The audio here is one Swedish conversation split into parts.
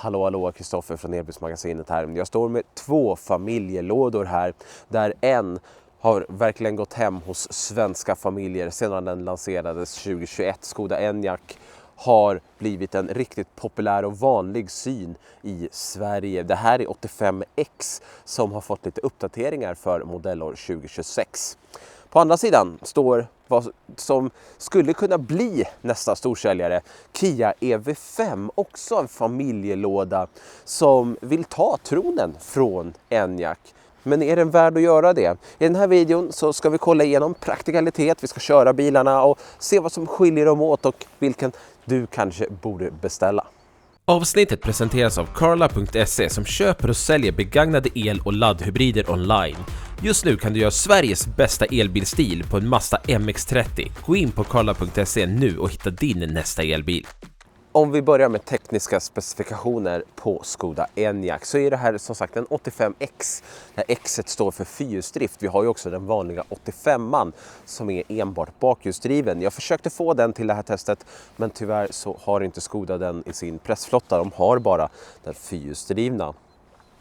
Hallå, Kristoffer från Elbilsmagasinet här. Jag står med 2 familjelådor här där en har verkligen gått hem hos svenska familjer sedan den lanserades 2021. Skoda Enyaq har blivit en riktigt populär och vanlig syn i Sverige. Det här är 85X som har fått lite uppdateringar för modellår 2026. På andra sidan står vad som skulle kunna bli nästa storsäljare, Kia EV5, också en familjelåda som vill ta tronen från Enyaq. Men är den värd att göra det? I den här videon så ska vi kolla igenom praktikalitet, vi ska köra bilarna och se vad som skiljer dem åt och vilken du kanske borde beställa. Avsnittet presenteras av Carla.se som köper och säljer begagnade el- och laddhybrider online. Just nu kan du göra Sveriges bästa elbilstil på en Mazda MX-30. Gå in på Carla.se nu och hitta din nästa elbil. Om vi börjar med tekniska specifikationer på Skoda Enyaq så är det här som sagt en 85X. Där X står för fyrhjulsdrift. Vi har ju också den vanliga 85an som är enbart bakhjulsdriven. Jag försökte få den till det här testet men tyvärr så har inte Skoda den i sin pressflotta. De har bara den fyrhjulsdrivna.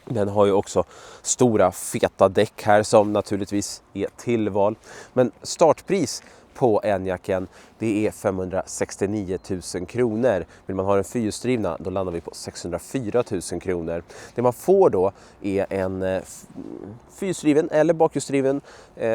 Den har ju också stora feta däck här som naturligtvis är tillval. Men startpris på Enyaqen, det är 569 000 kronor. Vill man ha den fyrhjulsdrivna då landar vi på 604 000 kronor. Det man får då är en fyrhjulsdriven eller bakhjulsdriven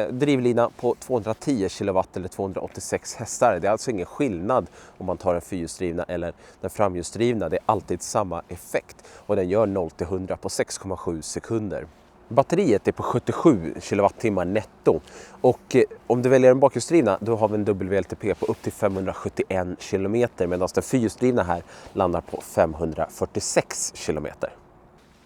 drivlina på 210 kW eller 286 hästar. Det är alltså ingen skillnad om man tar den fyrhjulsdrivna eller den framhjulsdrivna. Det är alltid samma effekt och den gör 0-100 på 6,7 sekunder. Batteriet är på 77 kWh netto och om du väljer den bakhjulsdrivna då har vi en WLTP på upp till 571 km medan den fyrhjulsdrivna här landar på 546 km.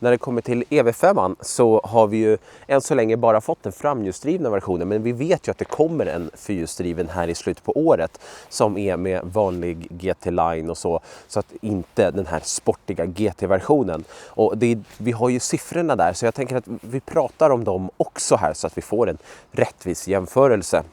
När det kommer till EV5 så har vi ju än så länge bara fått den framhjulsdrivna versionen, men vi vet ju att det kommer en fyrhjulsdriven här i slutet på året som är med vanlig GT-line och så att inte den här sportiga GT-versionen. Och vi har ju siffrorna där så jag tänker att vi pratar om dem också här så att vi får en rättvis jämförelse.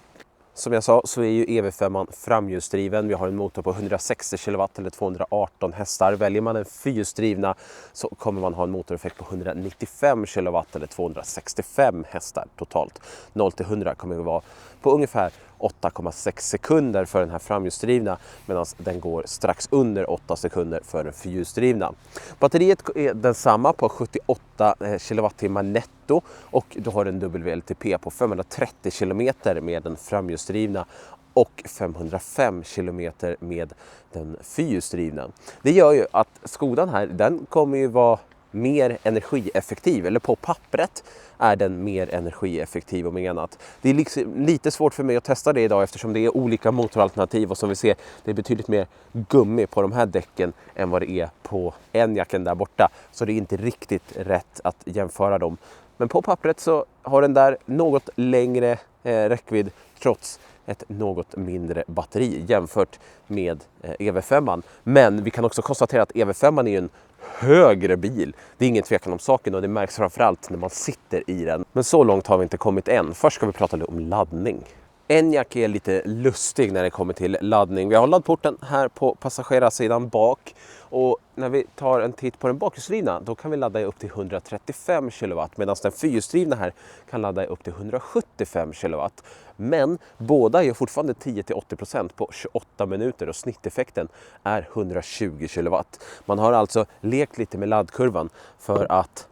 Som jag sa så är ju EV5 framhjulsdriven. Vi har en motor på 160 kW eller 218 hästar. Väljer man den fyrhjulsdrivna så kommer man ha en motoreffekt på 195 kW eller 265 hästar totalt. 0-100 kommer vi vara på ungefär 8,6 sekunder för den här framhjulsdrivna medan den går strax under 8 sekunder för den fyrhjulsdrivna. Batteriet är densamma på 78 kWh netto och du har en WLTP på 530 km med den framhjulsdrivna och 505 km med den fyrhjulsdrivna. Det gör ju att Skodan här, den kommer ju vara mer energieffektiv, eller på pappret är den mer energieffektiv om inget annat. Det är liksom lite svårt för mig att testa det idag eftersom det är olika motoralternativ och som vi ser det är betydligt mer gummi på de här däcken än vad det är på Enyaqen där borta. Så det är inte riktigt rätt att jämföra dem. Men på pappret så har den där något längre räckvidd trots ett något mindre batteri jämfört med EV5. Men vi kan också konstatera att EV5 är en högre bil. Det är ingen tvekan om saken och det märks framförallt när man sitter i den. Men så långt har vi inte kommit än. Först ska vi prata lite om laddning. Enyaq är lite lustig när det kommer till laddning. Vi har laddporten här på passagerarsidan bak och när vi tar en titt på den bakhjulsdrivna då kan vi ladda upp till 135 kW medan den fyrhjulsdrivna här kan ladda upp till 175 kW. Men båda är fortfarande 10-80% på 28 minuter och snitteffekten är 120 kW. Man har alltså lekt lite med laddkurvan för att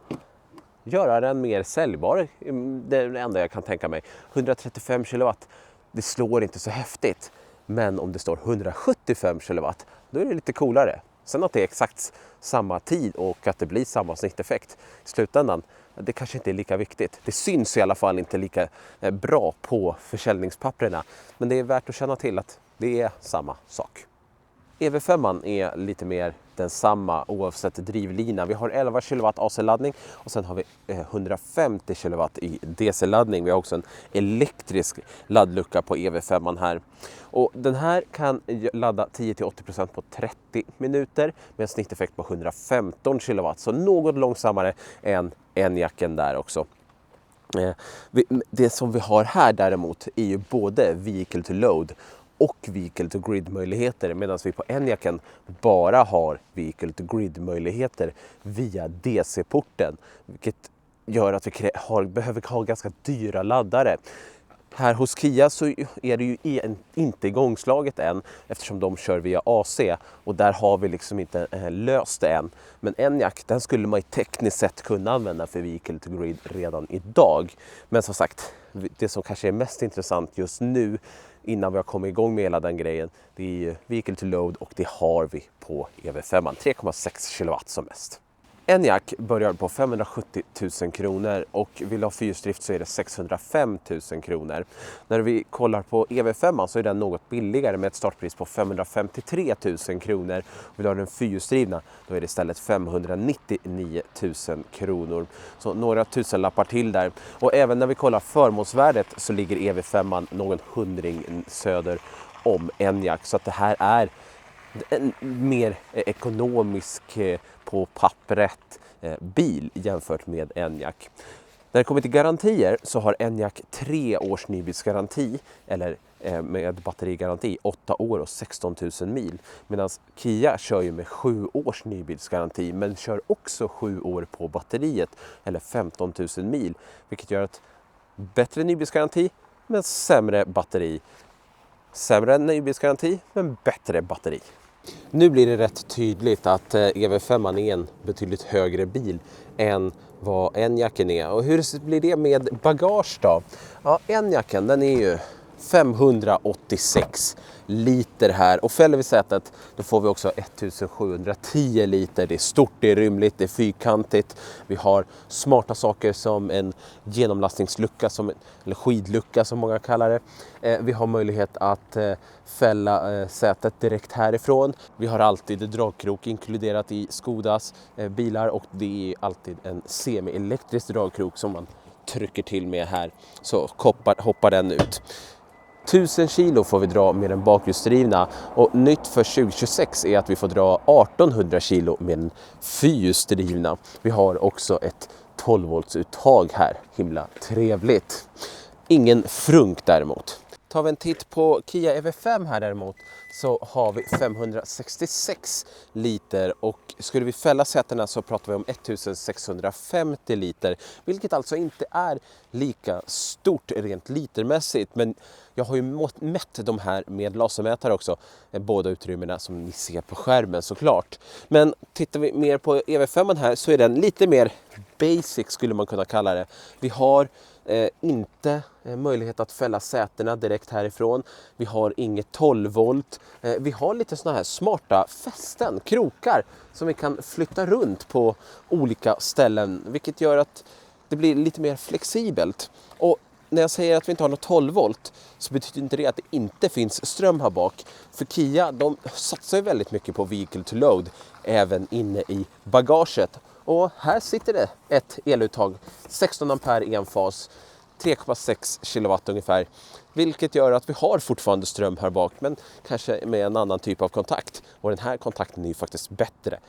göra den mer säljbar. Det är det enda jag kan tänka mig. 135 kW, det slår inte så häftigt. Men om det står 175 kW, då är det lite coolare. Sen att det är exakt samma tid och att det blir samma snitteffekt i slutändan, det kanske inte är lika viktigt. Det syns i alla fall inte lika bra på försäljningspapperna. Men det är värt att känna till att det är samma sak. EV5 är lite mer densamma oavsett drivlina. Vi har 11 kW AC-laddning och sen har vi 150 kW i DC-laddning. Vi har också en elektrisk laddlucka på EV5 här. Och den här kan ladda 10-80% på 30 minuter med en snitteffekt på 115 kW. Så något långsammare än Enyaqen där också. Det som vi har här däremot är ju både vehicle to load och vehicle to grid möjligheter, medan vi på Enyaqen bara har vehicle to grid möjligheter via DC-porten, vilket gör att vi behöver ha ganska dyra laddare. Här hos Kia så är det ju inte igångslaget än, eftersom de kör via AC, och där har vi liksom inte löst det än. Men Enyaq, den skulle man ju tekniskt sett kunna använda för vehicle to grid redan idag. Men som sagt, det som kanske är mest intressant just nu innan vi har kommit igång med hela den grejen, det är ju vehicle to load, och det har vi på EV5, 3,6 kW som mest. Enyaq börjar på 570 000 kronor och vill ha fyrhjulsdrift så är det 605 000 kronor. När vi kollar på EV5 så är den något billigare med ett startpris på 553 000 kronor. Vill ha den fyrhjulsdrivna, då är det istället 599 000 kronor. Så några tusenlappar till där. Och även när vi kollar förmånsvärdet så ligger EV5 någon hundring söder om Enyaq. Så att det här är en mer ekonomisk på pappret bil jämfört med Enyaq. När det kommer till garantier så har Enyaq 3 års nybilsgaranti, eller med batterigaranti 8 år och 16 000 mil. Medan Kia kör ju med 7 års nybilsgaranti, men kör också 7 år på batteriet, eller 15 000 mil. Vilket gör att bättre nybilsgaranti men sämre batteri. Sämre nybilsgaranti men bättre batteri. Nu blir det rätt tydligt att EV5 är en betydligt högre bil än vad Enyaqen är. Och hur blir det med bagage då? Ja, Enyaqen, den är ju 586 liter här, och fäller vi sätet då får vi också 1710 liter. Det är stort, det är rymligt, det är fyrkantigt. Vi har smarta saker som en genomlastningslucka, eller skidlucka som många kallar det. Vi har möjlighet att fälla sätet direkt härifrån. Vi har alltid dragkrok inkluderat i Skodas bilar, och det är alltid en semi-elektrisk dragkrok som man trycker till med här, så hoppar den ut. 1000 kilo får vi dra med den bakhjulsdrivna, och nytt för 2026 är att vi får dra 1800 kilo med den fyrhjulsdrivna. Vi har också ett 12 volts uttag här, himla trevligt. Ingen frunk däremot. Tar vi en titt på Kia EV5 här däremot, så har vi 566 liter, och skulle vi fälla sätena så pratar vi om 1650 liter, vilket alltså inte är lika stort rent litermässigt. Men jag har ju mätt de här med lasermätare också, båda utrymmena som ni ser på skärmen såklart. Men tittar vi mer på EV5 här så är den lite mer basic, skulle man kunna kalla det. Vi har inte möjlighet att fälla sätena direkt härifrån. Vi har inget 12 volt. Vi har lite såna här smarta fästen, krokar, som vi kan flytta runt på olika ställen, vilket gör att det blir lite mer flexibelt. Och när jag säger att vi inte har något 12 volt så betyder inte det att det inte finns ström här bak. För Kia, de satsar ju väldigt mycket på vehicle to load även inne i bagaget. Och här sitter det ett eluttag, 16 ampere enfas, 3,6 kilowatt ungefär. Vilket gör att vi har fortfarande ström här bak, men kanske med en annan typ av kontakt. Och den här kontakten är ju faktiskt bättre.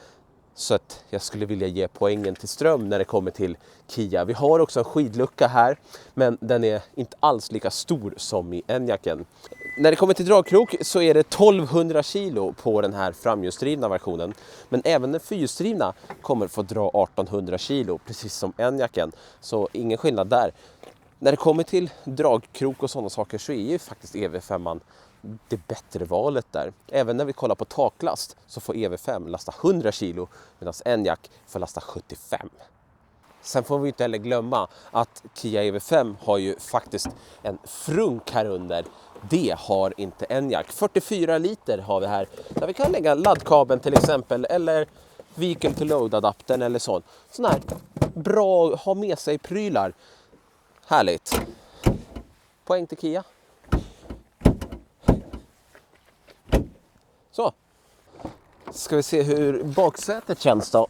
Så att jag skulle vilja ge poängen till ström när det kommer till Kia. Vi har också en skidlucka här, men den är inte alls lika stor som i Enyaqen. När det kommer till dragkrok så är det 1200 kilo på den här framhjulsdrivna versionen. Men även den fyrhjulsdrivna kommer få dra 1800 kilo, precis som Enyaqen. Så ingen skillnad där. När det kommer till dragkrok och sådana saker så är ju faktiskt EV5 det bättre valet där. Även när vi kollar på taklast så får EV5 lasta 100 kilo medan Enyaq får lasta 75. Sen får vi inte heller glömma att Kia EV5 har ju faktiskt en frunk här under. Det har inte Enyaq. 44 liter har vi här där vi kan lägga laddkabeln till exempel, eller vehicle to load adaptern eller sånt. Sån här bra ha med sig prylar. Härligt. Poäng till Kia. Så. Ska vi se hur baksätet känns då.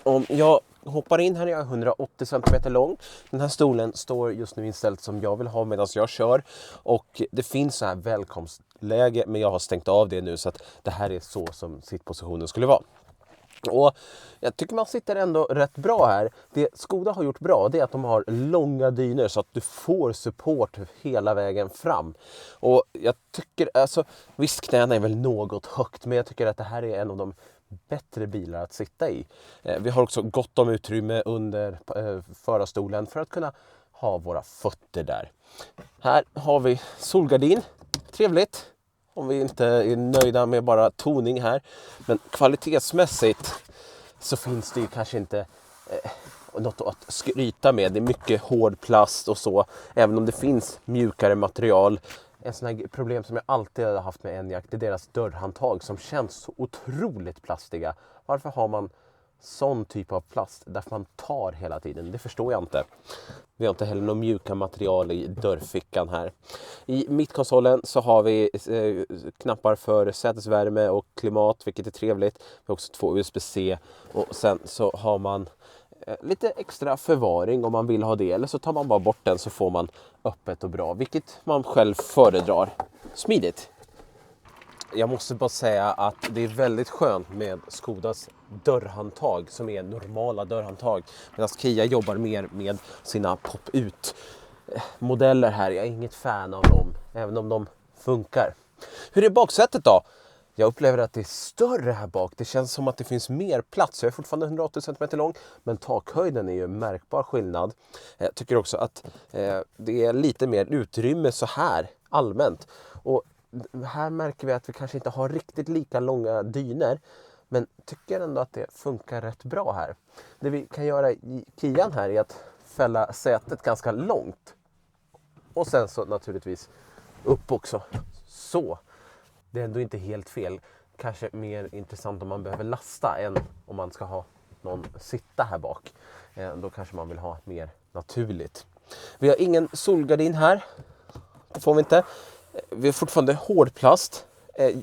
Om jag hoppar in här, jag är 180 cm lång. Den här stolen står just nu inställd som jag vill ha medan jag kör. Och det finns så här välkomstläge, men jag har stängt av det nu så att det här är så som sittpositionen skulle vara. Och jag tycker man sitter ändå rätt bra här. Det Skoda har gjort bra, det är att de har långa dyner så att du får support hela vägen fram. Och jag tycker, alltså visst, knäna är väl något högt, men jag tycker att det här är en av de bättre bilar att sitta i. Vi har också gott om utrymme under förarstolen för att kunna ha våra fötter där. Här har vi solgardin, trevligt. Om vi inte är nöjda med bara toning här. Men kvalitetsmässigt så finns det ju kanske inte något att skryta med. Det är mycket hård plast och så. Även om det finns mjukare material. En sån här problem som jag alltid har haft med Enyaq, det är deras dörrhandtag som känns så otroligt plastiga. Varför har man sån typ av plast? Därför man tar hela tiden. Det förstår jag inte. Vi har inte heller några mjuka material i dörrfickan här. I mittkonsolen så har vi knappar för sätesvärme och klimat, vilket är trevligt. Vi har också 2 USB-C och sen så har man lite extra förvaring om man vill ha det. Eller så tar man bara bort den så får man öppet och bra, vilket man själv föredrar. Smidigt. Jag måste bara säga att det är väldigt skönt med Skodas dörrhandtag som är normala dörrhandtag. Medan Kia jobbar mer med sina pop-ut modeller här. Jag är inget fan av dem, även om de funkar. Hur är baksätet då? Jag upplever att det är större här bak. Det känns som att det finns mer plats. Jag är fortfarande 180 cm lång, men takhöjden är ju en märkbar skillnad. Jag tycker också att det är lite mer utrymme så här allmänt. Och här märker vi att vi kanske inte har riktigt lika långa dyner, men tycker ändå att det funkar rätt bra här. Det vi kan göra i Kian här är att fälla sätet ganska långt. Och sen så naturligtvis upp också. Så. Det är ändå inte helt fel. Kanske mer intressant om man behöver lasta än om man ska ha någon sitta här bak. Då kanske man vill ha mer naturligt. Vi har ingen solgardin här. Det får vi inte. Vi har fortfarande hårdplast,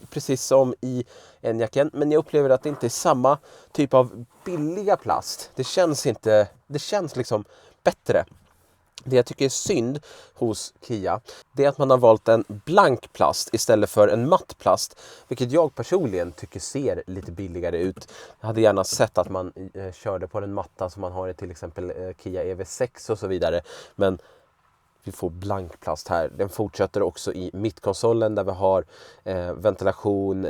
precis som i Enyaqen, men jag upplever att det inte är samma typ av billiga plast. Det känns liksom bättre. Det jag tycker är synd hos Kia, det är att man har valt en blank plast istället för en matt plast, vilket jag personligen tycker ser lite billigare ut. Jag hade gärna sett att man körde på den matta som man har i till exempel Kia EV6 och så vidare, men vi får blank plast här. Den fortsätter också i mittkonsolen där vi har ventilation,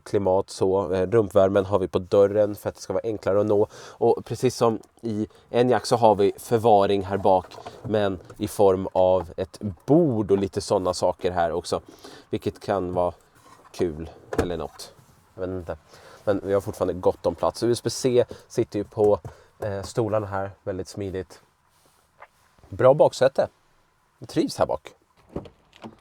klimat, så. Rumpvärmen har vi på dörren för att det ska vara enklare att nå. Och precis som i Enyaq så har vi förvaring här bak, men i form av ett bord och lite sådana saker här också. Vilket kan vara kul eller något. Jag vet inte. Men vi har fortfarande gott om plats. USB-C sitter ju på stolarna här, väldigt smidigt. Bra baksäte. Jag trivs här bak.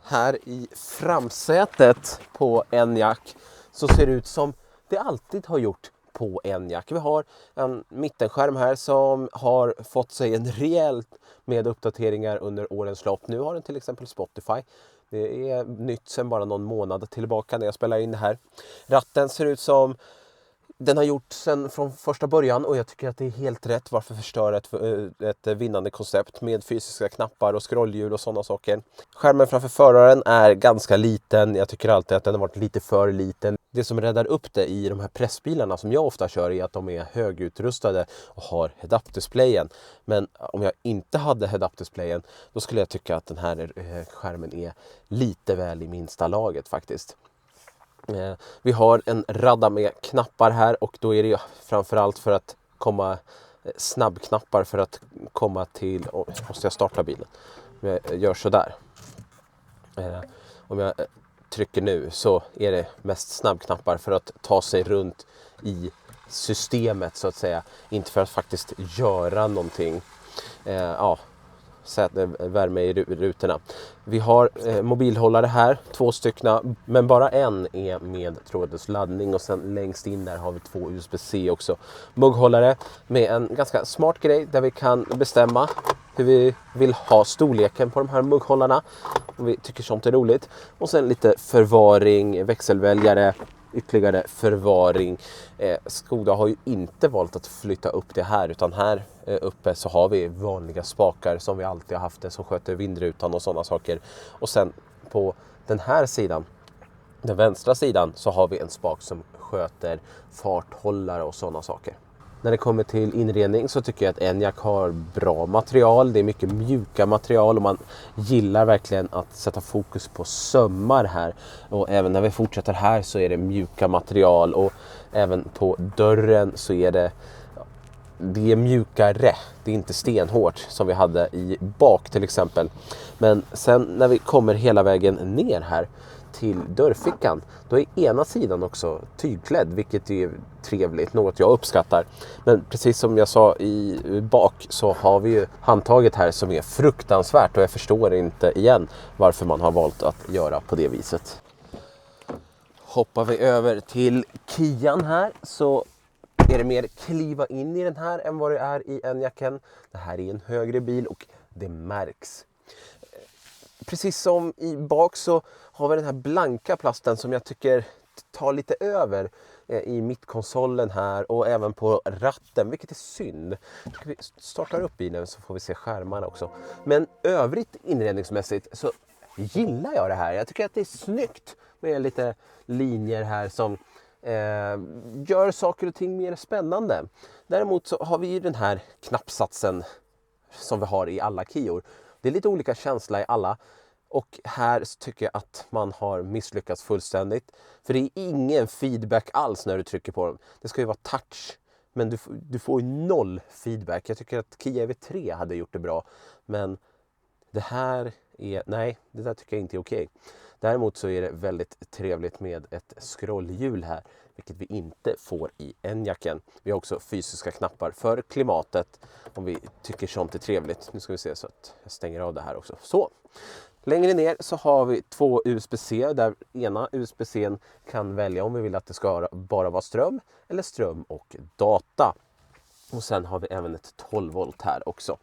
Här i framsätet på Enyaq så ser det ut som det alltid har gjort på Enyaq. Vi har en mittenskärm här som har fått sig en rejält med uppdateringar under årens lopp. Nu har den till exempel Spotify. Det är nytt sedan bara någon månad tillbaka när jag spelar in det här. Ratten ser ut som den har gjort sen från första början, och jag tycker att det är helt rätt. Varför förstöra ett vinnande koncept med fysiska knappar och scrollhjul och sådana saker. Skärmen framför föraren är ganska liten. Jag tycker alltid att den har varit lite för liten. Det som räddar upp det i de här pressbilarna som jag ofta kör är att de är högutrustade och har head-up-displayen. Men om jag inte hade head-up-displayen, då skulle jag tycka att den här skärmen är lite väl i minsta laget faktiskt. Vi har en radda med knappar här, och då är det framförallt för att komma snabbknappar för att komma till, måste jag starta bilen. Om jag gör så där. Om jag trycker nu så är det mest snabbknappar för att ta sig runt i systemet så att säga. Inte för att faktiskt göra någonting. Värme i rutorna. Vi har mobilhållare här, 2 stycken, men bara en är med trådlös laddning, och sen längst in där har vi 2 USB-C också. Mugghållare med en ganska smart grej där vi kan bestämma hur vi vill ha storleken på de här mugghållarna, om vi tycker sånt är roligt. Och sen lite förvaring, växelväljare, ytterligare förvaring. Skoda har ju inte valt att flytta upp det här, utan här uppe så har vi vanliga spakar som vi alltid har haft, det som sköter vindrutan och sådana saker. Och sen på den här sidan Den vänstra sidan så har vi en spak som sköter farthållare och sådana saker. När det kommer till inredning så tycker jag att Enyaq har bra material. Det är mycket mjuka material och man gillar verkligen att sätta fokus på sömmar här. Och även när vi fortsätter här så är det mjuka material och även på dörren så är det mjukare. Det är inte stenhårt som vi hade i bak till exempel. Men sen när vi kommer hela vägen ner här till dörrfickan, då är ena sidan också tygklädd, vilket är trevligt, något jag uppskattar. Men precis som jag sa i bak så har vi ju handtaget här som är fruktansvärt och jag förstår inte igen varför man har valt att göra på det viset. Hoppar vi över till Kian här så är det mer kliva in i den här än vad det är i Enyaqen. Det här är en högre bil och det märks. Precis som i bak så har vi den här blanka plasten som jag tycker tar lite över i mittkonsolen här och även på ratten, vilket är synd. Vi startar upp bilen så får vi se skärmarna också. Men övrigt inredningsmässigt så gillar jag det här. Jag tycker att det är snyggt med lite linjer här som gör saker och ting mer spännande. Däremot så har vi ju den här knappsatsen som vi har i alla Kior. Det är lite olika känsla i alla. Och här tycker jag att man har misslyckats fullständigt. För det är ingen feedback alls när du trycker på dem. Det ska ju vara touch. Men du får ju noll feedback. Jag tycker att Kia EV3 hade gjort det bra. Men det här är... Nej, det där tycker jag inte är okej. Däremot så är det väldigt trevligt med ett scrollhjul här. Vilket vi inte får i Enyaqen. Vi har också fysiska knappar för klimatet. Om vi tycker sånt är trevligt. Nu ska vi se så att jag stänger av det här också. Så. Längre ner så har vi 2 USB-C där ena USB-C:n kan välja om vi vill att det ska bara vara ström eller ström och data. Och sen har vi även ett 12 volt här också.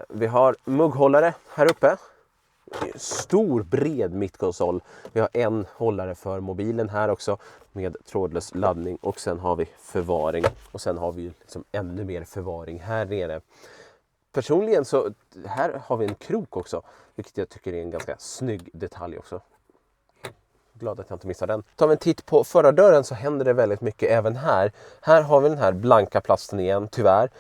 Vi har mugghållare här uppe. Stor bred mittkonsol. Vi har en hållare för mobilen här också med trådlös laddning och sen har vi förvaring och sen har vi liksom ännu mer förvaring här nere. Personligen så här har vi en krok också, vilket jag tycker är en ganska snygg detalj också. Glad att jag inte missar den. Tar vi en titt på förardörren så händer det väldigt mycket även här. Här har vi den här blanka plasten igen, tyvärr.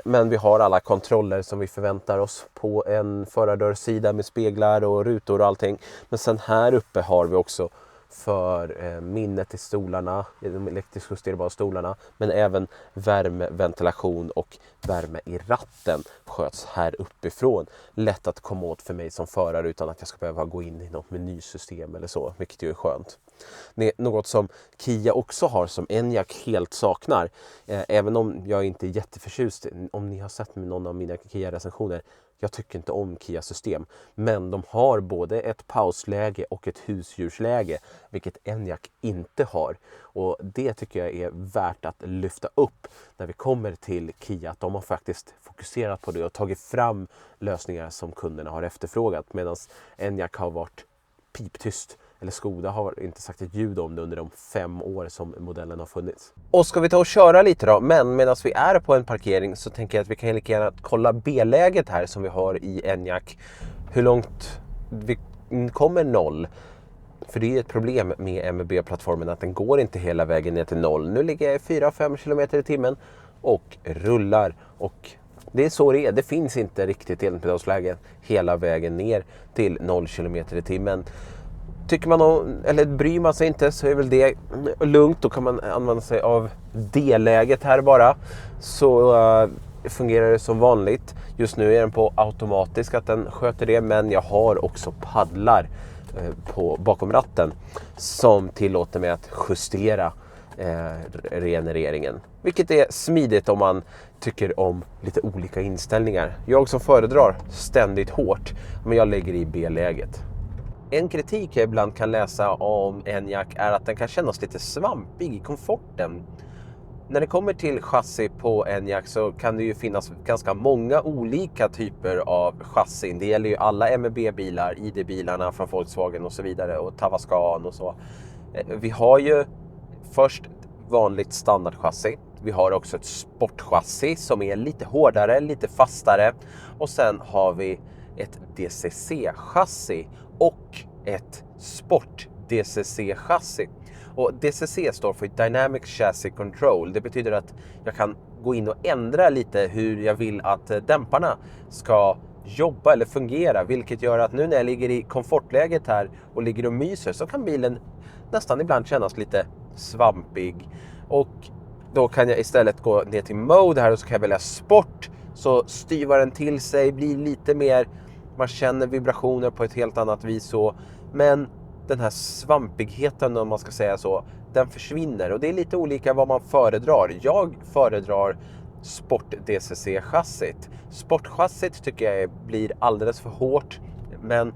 Men vi har alla kontroller som vi förväntar oss på en förardörrsida med speglar och rutor och allting. Men sen här uppe har vi också för minnet i stolarna, de elektriskt justerbara stolarna, men även värme, ventilation och värme i ratten sköts här uppifrån. Lätt att komma åt för mig som förare utan att jag ska behöva gå in i något menysystem eller så, vilket ju är skönt. Det är något som Kia också har som Enyaq helt saknar, även om jag inte är jätteförtjust. Om ni har sett någon av mina Kia-recensioner, jag tycker inte om Kia-system, men de har både ett pausläge och ett husdjursläge, vilket Enyaq inte har. Och det tycker jag är värt att lyfta upp när vi kommer till Kia, att de har faktiskt fokuserat på det och tagit fram lösningar som kunderna har efterfrågat, medan Enyaq har varit piptyst. Eller Skoda har inte sagt ett ljud om det under de 5 år som modellen har funnits. Och ska vi ta och köra lite då, men medan vi är på en parkering så tänker jag att vi kan lika gärna kolla B-läget här som vi har i Enyaq. Hur långt vi kommer 0. För det är ett problem med MEB-plattformen att den går inte hela vägen ner till 0. Nu ligger jag 4-5 km i timmen och rullar. Och det är så det är. Det finns inte riktigt elpedalsläge hela vägen ner till 0 km i timmen. Tycker man eller bryr man sig inte så är väl det lugnt. Då kan man använda sig av D-läget här bara. Så fungerar det som vanligt. Just nu är den på automatisk att den sköter det. Men jag har också paddlar bakom ratten som tillåter mig att justera regenereringen. Vilket är smidigt om man tycker om lite olika inställningar. Jag som föredrar ständigt hårt, men jag lägger i B-läget. En kritik jag ibland kan läsa om Enyaq är att den kan kännas lite svampig i komforten. När det kommer till chassi på Enyaq så kan det ju finnas ganska många olika typer av chassin. Det gäller ju alla MEB-bilar, ID-bilarna från Volkswagen och så vidare och Tavascan och så. Vi har ju först vanligt standardchassi. Vi har också ett sportchassi som är lite hårdare, lite fastare. Och sen har vi ett DCC-chassi och ett DCC-chassi. Och DCC står för Dynamic Chassis Control. Det betyder att jag kan gå in och ändra lite hur jag vill att dämparna ska jobba eller fungera. Vilket gör att nu när jag ligger i komfortläget här och ligger och myser så kan bilen nästan ibland kännas lite svampig. Och då kan jag istället gå ner till mode här och så kan jag välja sport. Så styvar den till sig, blir lite mer, man känner vibrationer på ett helt annat vis så. Men den här svampigheten, om man ska säga så, den försvinner. Och det är lite olika vad man föredrar. Jag föredrar Sport DCC-chassit. Sportchassit tycker jag blir alldeles för hårt. Men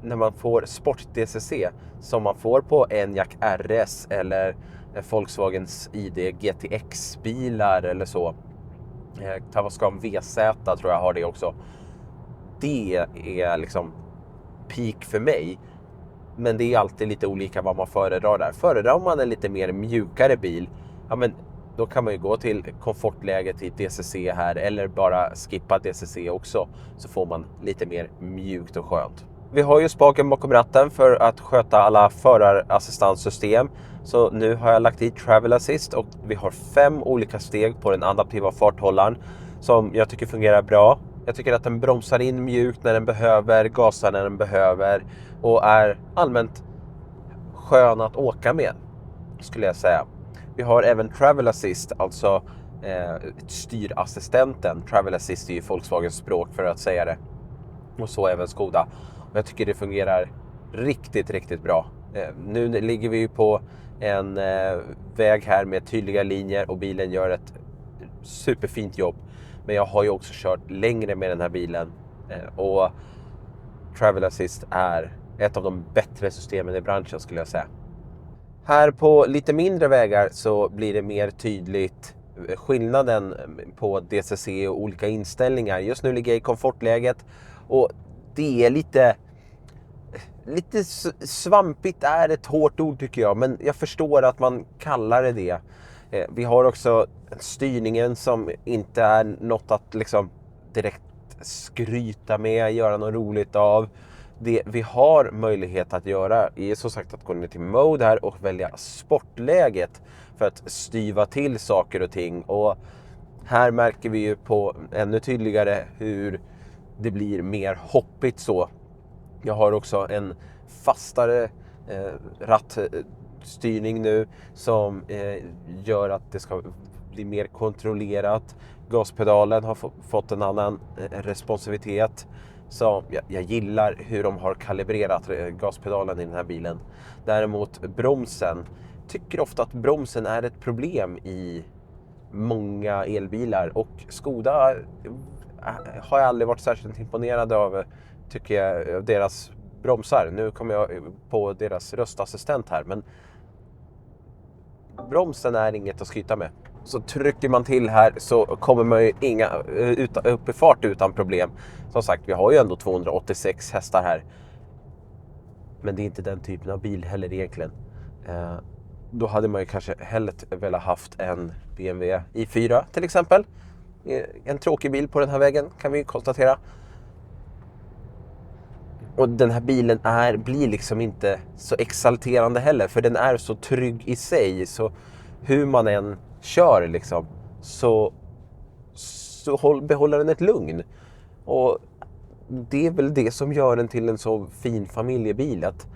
när man får Sport DCC som man får på Enyaq RS eller Volkswagens ID GTX-bilar eller så. Tavascan VZ tror jag har det också. Det är liksom peak för mig. Men det är alltid lite olika vad man föredrar där. Föredrar man en lite mer mjukare bil, ja men då kan man ju gå till komfortläget i DCC här eller bara skippa DCC också. Så får man lite mer mjukt och skönt. Vi har ju spaken bakom ratten för att sköta alla förarassistanssystem. Så nu har jag lagt i Travel Assist och vi har 5 olika steg på den adaptiva farthållaren som jag tycker fungerar bra. Jag tycker att den bromsar in mjukt när den behöver, gasar när den behöver och är allmänt skön att åka med, skulle jag säga. Vi har även Travel Assist, alltså styrassistenten. Travel Assist är ju Volkswagens språk för att säga det. Och så även Skoda. Och jag tycker det fungerar riktigt, riktigt bra. Nu ligger vi ju på en väg här med tydliga linjer och bilen gör ett superfint jobb. Men jag har ju också kört längre med den här bilen och Travel Assist är ett av de bättre systemen i branschen skulle jag säga. Här på lite mindre vägar så blir det mer tydligt skillnaden på DCC och olika inställningar. Just nu ligger jag i komfortläget och det är lite svampigt är ett hårt ord tycker jag, men jag förstår att man kallar det. Vi har också styrningen som inte är något att liksom direkt skryta med, göra något roligt av. Det vi har möjlighet att göra är som sagt att gå ner till mode här och välja sportläget för att styva till saker och ting. Och här märker vi ju på ännu tydligare hur det blir mer hoppigt så. Jag har också en fastare rattstyrning nu som gör att det ska bli mer kontrollerat. Gaspedalen har fått en annan responsivitet. Så jag gillar hur de har kalibrerat gaspedalen i den här bilen. Däremot bromsen, tycker ofta att bromsen är ett problem i många elbilar. Och Skoda har jag aldrig varit särskilt imponerad av, tycker jag, deras bromsar. Nu kommer jag på deras röstassistent här, men bromsen är inget att skryta med. Så trycker man till här så kommer man ju upp i fart utan problem. Som sagt, vi har ju ändå 286 hästar här. Men det är inte den typen av bil heller egentligen. Då hade man ju kanske hellre velat haft en BMW i4 till exempel. En tråkig bil på den här vägen kan vi konstatera. Och den här bilen blir liksom inte så exalterande heller. För den är så trygg i sig. Så hur man än kör liksom, så behåller den ett lugn. Och det är väl det som gör den till en så fin familjebil. Att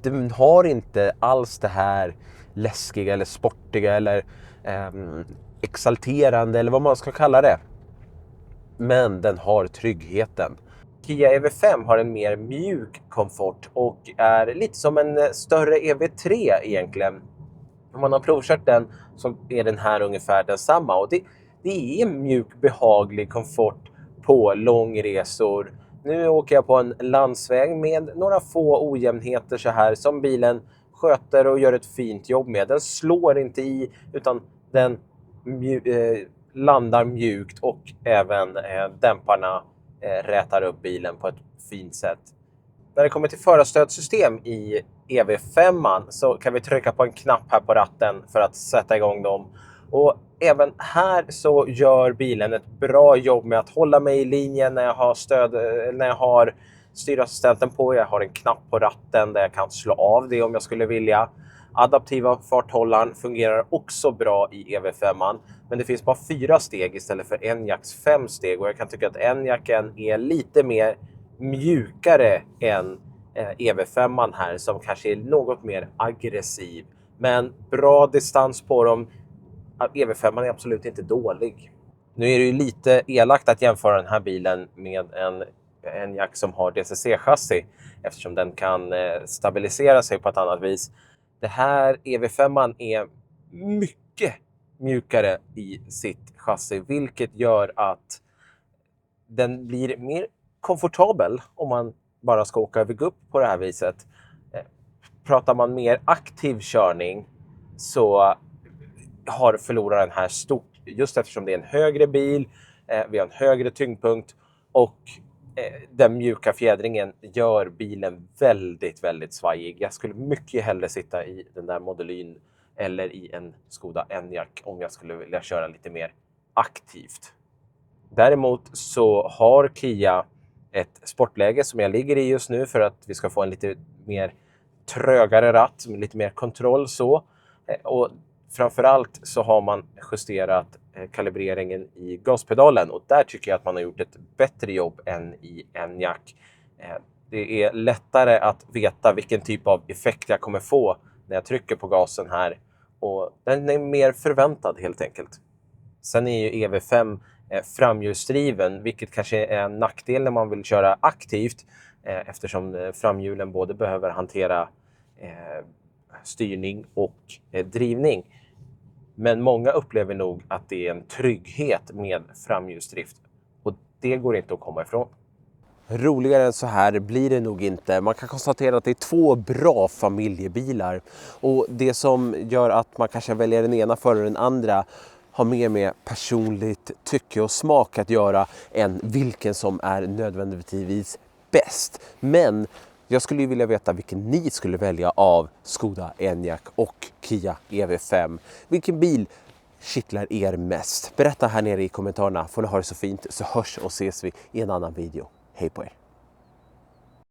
den har inte alls det här läskiga eller sportiga eller exalterande eller vad man ska kalla det. Men den har tryggheten. Kia EV5 har en mer mjuk komfort och är lite som en större EV3 egentligen. Om man har provkört den så är den här ungefär densamma. Och det är mjuk, behaglig komfort på långresor. Nu åker jag på en landsväg med några få ojämnheter så här som bilen sköter och gör ett fint jobb med. Den slår inte i utan den landar mjukt och även dämparna rätar upp bilen på ett fint sätt. När det kommer till förarstödssystem i EV5 så kan vi trycka på en knapp här på ratten för att sätta igång dem. Och även här så gör bilen ett bra jobb med att hålla mig i linjen när jag har styrassistenten på. Jag har en knapp på ratten där jag kan slå av det om jag skulle vilja. Adaptiva farthållaren fungerar också bra i EV5. Men det finns bara 4 steg istället för Enyaqs 5 steg. Och jag kan tycka att Enyaqen är lite mer mjukare än EV5 här, som kanske är något mer aggressiv. Men bra distans på dem. EV5 är absolut inte dålig. Nu är det ju lite elakt att jämföra den här bilen med en Enyaq som har DCC-chassi, eftersom den kan stabilisera sig på ett annat vis. Det här EV5 är mycket mjukare i sitt chassi, vilket gör att den blir mer komfortabel om man bara ska åka över gupp på det här viset. Pratar man mer aktiv körning så har förloraren här stort, just eftersom det är en högre bil, vi har en högre tyngdpunkt och den mjuka fjädringen gör bilen väldigt, väldigt svajig. Jag skulle mycket hellre sitta i den där Model eller i en Skoda Enyaq om jag skulle vilja köra lite mer aktivt. Däremot så har Kia ett sportläge som jag ligger i just nu för att vi ska få en lite mer trögare ratt med lite mer kontroll så. Och framförallt så har man justerat kalibreringen i gaspedalen och där tycker jag att man har gjort ett bättre jobb än i Enyaq. Det är lättare att veta vilken typ av effekt jag kommer få när jag trycker på gasen här och den är mer förväntad helt enkelt. Sen är ju EV5 framhjulsdriven, vilket kanske är en nackdel när man vill köra aktivt eftersom framhjulen både behöver hantera styrning och drivning. Men många upplever nog att det är en trygghet med framhjulsdrift och det går inte att komma ifrån. Roligare än så här blir det nog inte. Man kan konstatera att det är 2 bra familjebilar och det som gör att man kanske väljer den ena före den andra har mer med personligt tycke och smak att göra än vilken som är nödvändigtvis bäst. Men jag skulle ju vilja veta vilken ni skulle välja av Skoda Enyaq och Kia EV5. Vilken bil kittlar er mest? Berätta här nere i kommentarerna. Får ni ha det så fint så hörs och ses vi i en annan video. Hej på er!